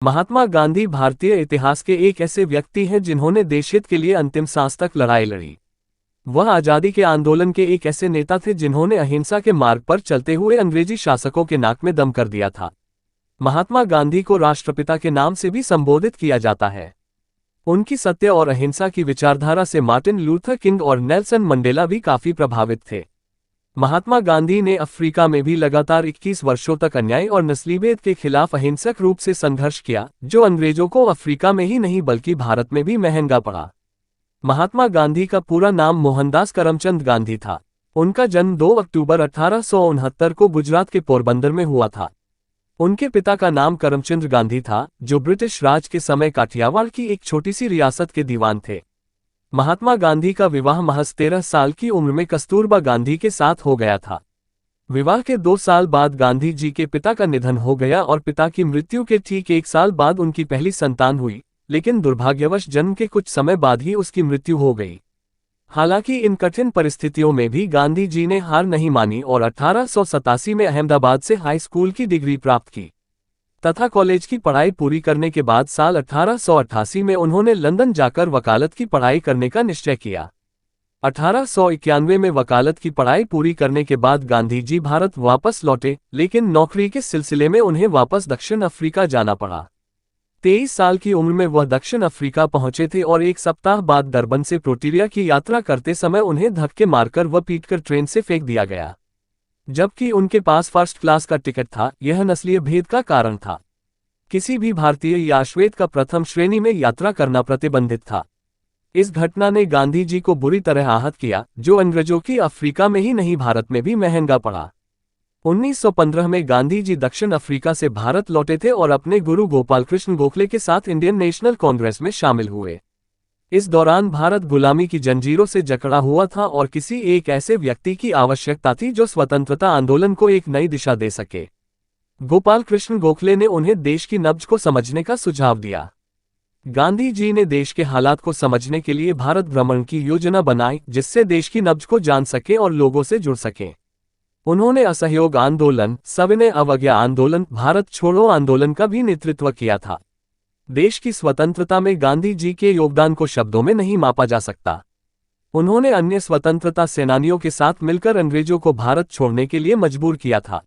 महात्मा गांधी भारतीय इतिहास के एक ऐसे व्यक्ति हैं जिन्होंने देशहित के लिए अंतिम सांस तक लड़ाई लड़ी। वह आज़ादी के आंदोलन के एक ऐसे नेता थे जिन्होंने अहिंसा के मार्ग पर चलते हुए अंग्रेजी शासकों के नाक में दम कर दिया था। महात्मा गांधी को राष्ट्रपिता के नाम से भी संबोधित किया जाता है। उनकी सत्य और अहिंसा की विचारधारा से मार्टिन लूथर किंग और नेल्सन मंडेला भी काफी प्रभावित थे। महात्मा गांधी ने अफ्रीका में भी लगातार 21 वर्षों तक अन्याय और नस्लीभेद के खिलाफ अहिंसक रूप से संघर्ष किया, जो अंग्रेजों को अफ्रीका में ही नहीं बल्कि भारत में भी महंगा पड़ा। महात्मा गांधी का पूरा नाम मोहनदास करमचंद गांधी था। उनका जन्म 2 अक्टूबर 1869 को गुजरात के पोरबंदर में हुआ था। उनके पिता का नाम करमचंद गांधी था, जो ब्रिटिश राज के समय काठियावाड़ की एक छोटी सी रियासत के दीवान थे। महात्मा गांधी का विवाह महज 13 साल की उम्र में कस्तूरबा गांधी के साथ हो गया था। विवाह के 2 साल बाद गांधी जी के पिता का निधन हो गया और पिता की मृत्यु के ठीक 1 साल बाद उनकी पहली संतान हुई, लेकिन दुर्भाग्यवश जन्म के कुछ समय बाद ही उसकी मृत्यु हो गई। हालांकि इन कठिन परिस्थितियों में भी गांधी जी ने हार नहीं मानी और 1887 में अहमदाबाद से हाई स्कूल की डिग्री प्राप्त की तथा कॉलेज की पढ़ाई पूरी करने के बाद साल 1888 में उन्होंने लंदन जाकर वकालत की पढ़ाई करने का निश्चय किया। 1891 में वकालत की पढ़ाई पूरी करने के बाद गांधी जी भारत वापस लौटे, लेकिन नौकरी के सिलसिले में उन्हें वापस दक्षिण अफ्रीका जाना पड़ा। 23 साल की उम्र में वह दक्षिण अफ्रीका पहुंचे थे और 1 सप्ताह बाद डरबन से प्रिटोरिया की यात्रा करते समय उन्हें धक्के मारकर व पीटकर ट्रेन से फेंक दिया गया, जबकि उनके पास फर्स्ट क्लास का टिकट था। यह नस्लीय भेद का कारण था। किसी भी भारतीय या श्वेत का प्रथम श्रेणी में यात्रा करना प्रतिबंधित था। इस घटना ने गांधी जी को बुरी तरह आहत किया, जो अंग्रेजों की अफ्रीका में ही नहीं भारत में भी महंगा पड़ा। 1915 में गांधी जी दक्षिण अफ्रीका से भारत लौटे थे और अपने गुरु गोपाल कृष्ण गोखले के साथ इंडियन नेशनल कांग्रेस में शामिल हुए। इस दौरान भारत गुलामी की जंजीरों से जकड़ा हुआ था और किसी एक ऐसे व्यक्ति की आवश्यकता थी जो स्वतंत्रता आंदोलन को एक नई दिशा दे सके। गोपाल कृष्ण गोखले ने उन्हें देश की नब्ज को समझने का सुझाव दिया। गांधी जी ने देश के हालात को समझने के लिए भारत भ्रमण की योजना बनाई, जिससे देश की नब्ज को जान सके और लोगों से जुड़ सके। उन्होंने असहयोग आंदोलन, सविनय अवज्ञा आंदोलन, भारत छोड़ो आंदोलन का भी नेतृत्व किया था। देश की स्वतंत्रता में गांधी जी के योगदान को शब्दों में नहीं मापा जा सकता। उन्होंने अन्य स्वतंत्रता सेनानियों के साथ मिलकर अंग्रेजों को भारत छोड़ने के लिए मजबूर किया था।